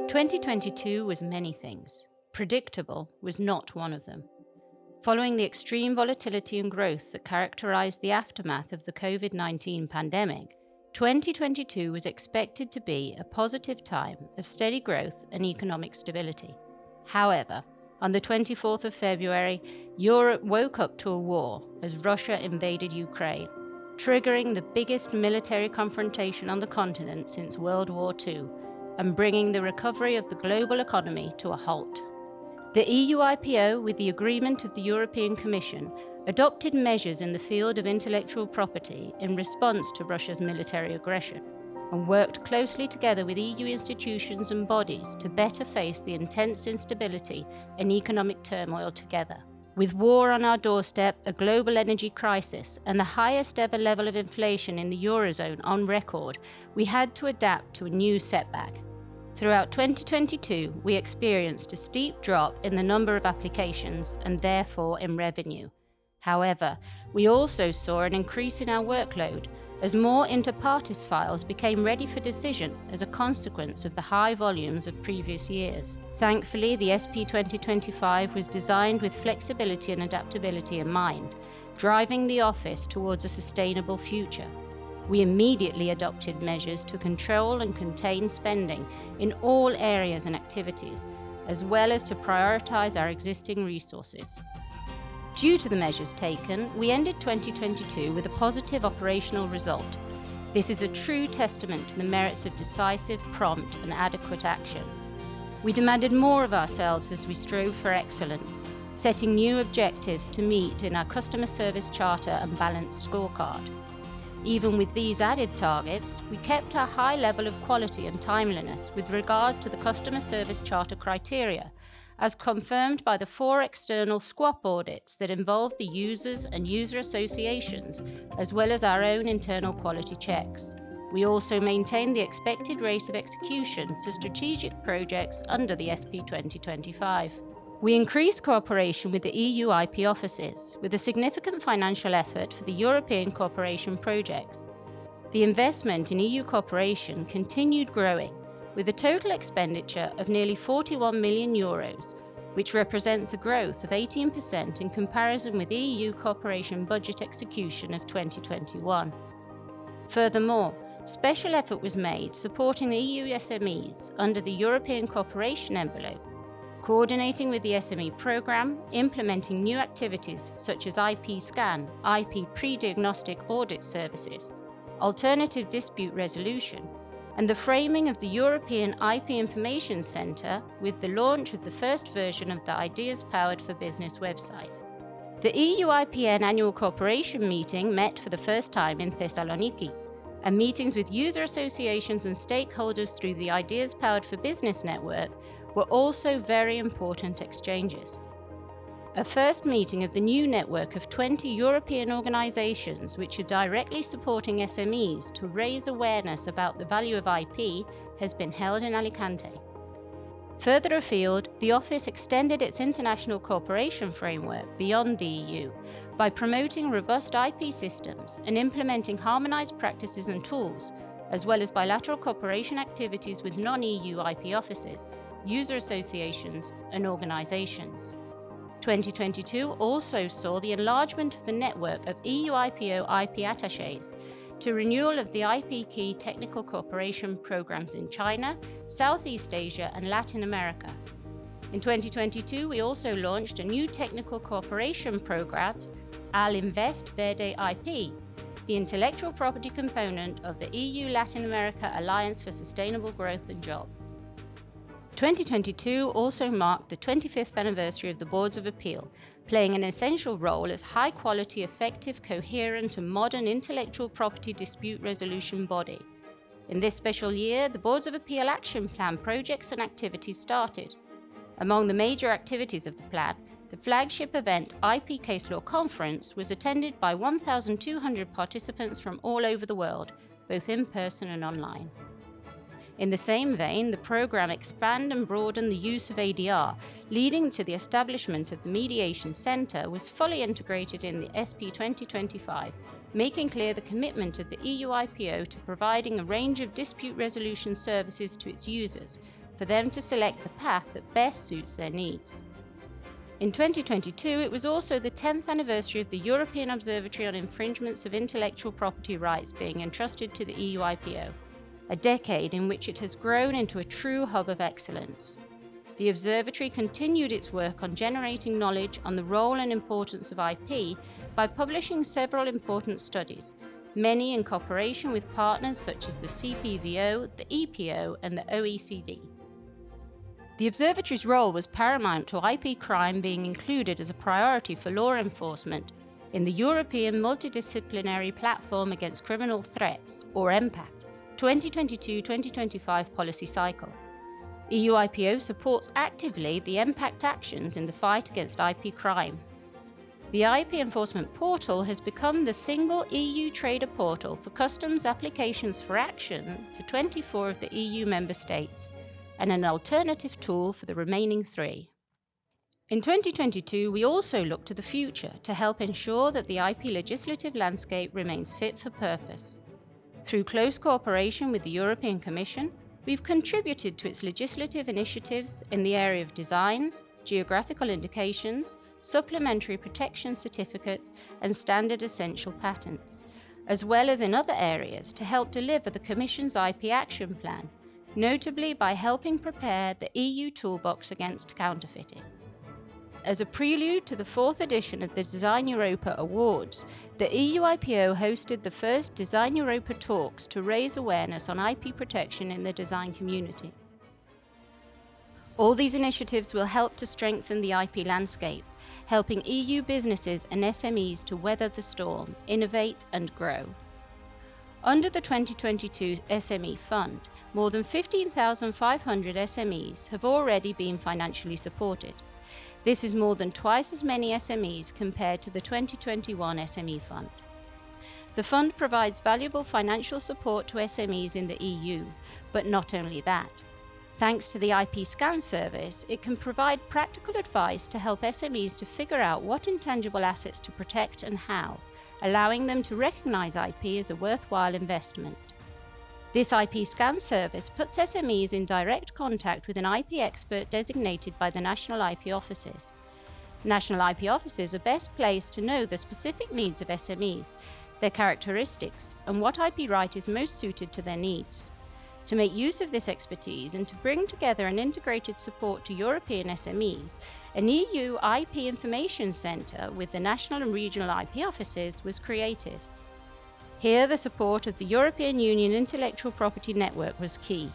2022 was many things. Predictable was not one of them. Following the extreme volatility and growth that characterized the aftermath of the COVID-19 pandemic, 2022 was expected to be a positive time of steady growth and economic stability. However, on the 24th of February, Europe woke up to a war as Russia invaded Ukraine, triggering the biggest military confrontation on the continent since World War II and bringing the recovery of the global economy to a halt. The EU IPO, with the agreement of the European Commission, adopted measures in the field of intellectual property in response to Russia's military aggression, and worked closely together with EU institutions and bodies to better face the intense instability and economic turmoil together. With war on our doorstep, a global energy crisis, and the highest ever level of inflation in the Eurozone on record, we had to adapt to a new setback. Throughout 2022, we experienced a steep drop in the number of applications and therefore in revenue. However, we also saw an increase in our workload as more inter partes files became ready for decision as a consequence of the high volumes of previous years. Thankfully, the SP 2025 was designed with flexibility and adaptability in mind, driving the office towards a sustainable future. We immediately adopted measures to control and contain spending in all areas and activities, as well as to prioritize our existing resources. Due to the measures taken, we ended 2022 with a positive operational result. This is a true testament to the merits of decisive, prompt, and adequate action. We demanded more of ourselves as we strove for excellence, setting new objectives to meet in our customer service charter and balanced scorecard. Even with these added targets, we kept our high level of quality and timeliness with regard to the customer service charter criteria, as confirmed by the 4 external SQOP audits that involved the users and user associations, as well as our own internal quality checks. We also maintained the expected rate of execution for strategic projects under the SP 2025. We increased cooperation with the EU IP offices, with a significant financial effort for the European cooperation projects. The investment in EU cooperation continued growing, with a total expenditure of nearly €41 million, which represents a growth of 18% in comparison with EU cooperation budget execution of 2021. Furthermore, special effort was made supporting the EU SMEs under the European cooperation envelope, coordinating with the SME programme, implementing new activities such as IP scan, IP pre-diagnostic audit services, alternative dispute resolution, and the framing of the European IP Information Centre with the launch of the first version of the Ideas Powered for Business website. The EU IPN annual cooperation meeting met for the first time in Thessaloniki, and meetings with user associations and stakeholders through the Ideas Powered for Business network were also very important exchanges. A first meeting of the new network of 20 European organisations which are directly supporting SMEs to raise awareness about the value of IP has been held in Alicante. Further afield, the Office extended its international cooperation framework beyond the EU by promoting robust IP systems and implementing harmonised practices and tools, as well as bilateral cooperation activities with non-EU IP offices, user associations and organisations. 2022 also saw the enlargement of the network of EU IPO IP attachés to renewal of the IP Key technical cooperation programs in China, Southeast Asia and Latin America. In 2022, we also launched a new technical cooperation program, Al Invest Verde IP, the intellectual property component of the EU Latin America Alliance for Sustainable Growth and Jobs. 2022 also marked the 25th anniversary of the Boards of Appeal, playing an essential role as high-quality, effective, coherent and modern intellectual property dispute resolution body. In this special year, the Boards of Appeal Action Plan projects and activities started. Among the major activities of the plan, the flagship event IP Case Law Conference was attended by 1,200 participants from all over the world, both in person and online. In the same vein, the programme expanded and broadened the use of ADR, leading to the establishment of the Mediation Centre was fully integrated in the SP 2025, making clear the commitment of the EU IPO to providing a range of dispute resolution services to its users, for them to select the path that best suits their needs. In 2022, it was also the 10th anniversary of the European Observatory on Infringements of Intellectual Property Rights being entrusted to the EU IPO, a decade in which it has grown into a true hub of excellence. The observatory continued its work on generating knowledge on the role and importance of IP by publishing several important studies, many in cooperation with partners such as the CPVO, the EPO, and the OECD. The observatory's role was paramount to IP crime being included as a priority for law enforcement in the European Multidisciplinary Platform Against Criminal Threats, or EMPACT, 2022-2025 policy cycle. EU IPO supports actively the EMPACT actions in the fight against IP crime. The IP Enforcement Portal has become the single EU trader portal for customs applications for action for 24 of the EU member states, and an alternative tool for the remaining 3. In 2022, we also look to the future to help ensure that the IP legislative landscape remains fit for purpose. Through close cooperation with the European Commission, we've contributed to its legislative initiatives in the area of designs, geographical indications, supplementary protection certificates, and standard essential patents, as well as in other areas to help deliver the Commission's IP Action Plan, notably by helping prepare the EU Toolbox Against Counterfeiting. As a prelude to the 4th edition of the Design Europa Awards, the EU IPO hosted the first Design Europa talks to raise awareness on IP protection in the design community. All these initiatives will help to strengthen the IP landscape, helping EU businesses and SMEs to weather the storm, innovate and grow. Under the 2022 SME Fund, more than 15,500 SMEs have already been financially supported. This is more than twice as many SMEs compared to the 2021 SME Fund. The fund provides valuable financial support to SMEs in the EU, but not only that. Thanks to the IP Scan service, it can provide practical advice to help SMEs to figure out what intangible assets to protect and how, allowing them to recognize IP as a worthwhile investment. This IP Scan service puts SMEs in direct contact with an IP expert designated by the national IP offices. National IP offices are best placed to know the specific needs of SMEs, their characteristics, and what IP right is most suited to their needs. To make use of this expertise and to bring together an integrated support to European SMEs, an EU IP Information Centre with the national and regional IP offices was created. Here, the support of the European Union Intellectual Property Network was key.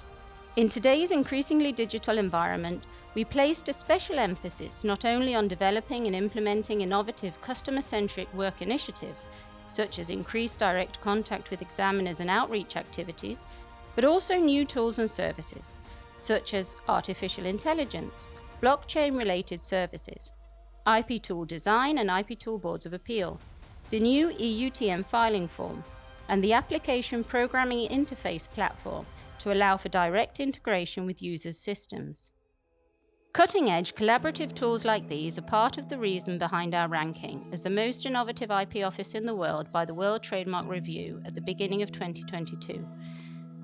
In today's increasingly digital environment, we placed a special emphasis not only on developing and implementing innovative customer-centric work initiatives, such as increased direct contact with examiners and outreach activities, but also new tools and services, such as artificial intelligence, blockchain-related services, IP tool design and IP tool boards of appeal, the new EUTM filing form, and the application programming interface platform to allow for direct integration with users' systems. Cutting-edge collaborative tools like these are part of the reason behind our ranking as the most innovative IP office in the world by the World Trademark Review at the beginning of 2022.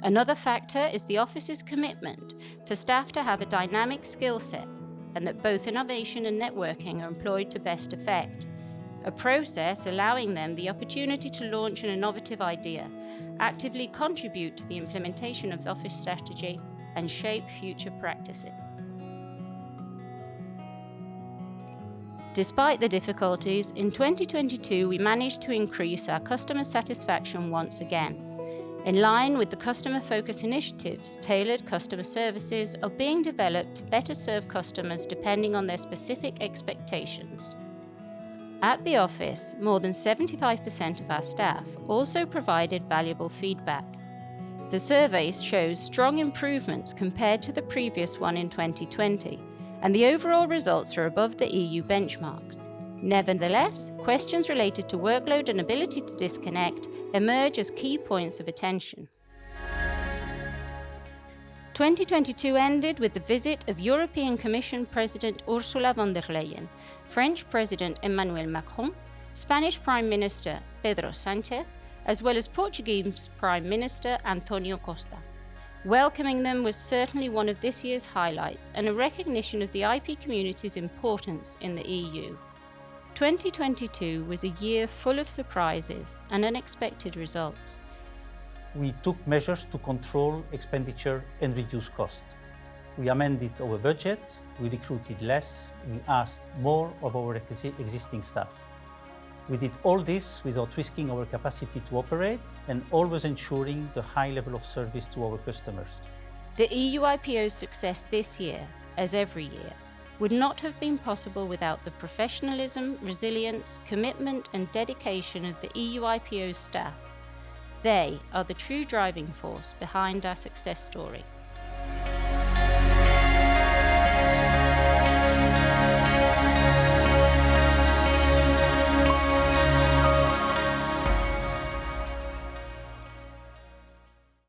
Another factor is the office's commitment for staff to have a dynamic skill set and that both innovation and networking are employed to best effect, a process allowing them the opportunity to launch an innovative idea, actively contribute to the implementation of the office strategy, and shape future practices. Despite the difficulties, in 2022 we managed to increase our customer satisfaction once again. In line with the customer focus initiatives, tailored customer services are being developed to better serve customers depending on their specific expectations. At the office, more than 75% of our staff also provided valuable feedback. The survey shows strong improvements compared to the previous one in 2020, and the overall results are above the EU benchmarks. Nevertheless, questions related to workload and ability to disconnect emerge as key points of attention. 2022 ended with the visit of European Commission President Ursula von der Leyen, French President Emmanuel Macron, Spanish Prime Minister Pedro Sánchez, as well as Portuguese Prime Minister António Costa. Welcoming them was certainly one of this year's highlights and a recognition of the IP community's importance in the EU. 2022 was a year full of surprises and unexpected results. We took measures to control expenditure and reduce cost. We amended our budget, we recruited less, we asked more of our existing staff. We did all this without risking our capacity to operate and always ensuring the high level of service to our customers. The EU IPO's success this year, as every year, would not have been possible without the professionalism, resilience, commitment and dedication of the EU IPO's staff. They are the true driving force behind our success story.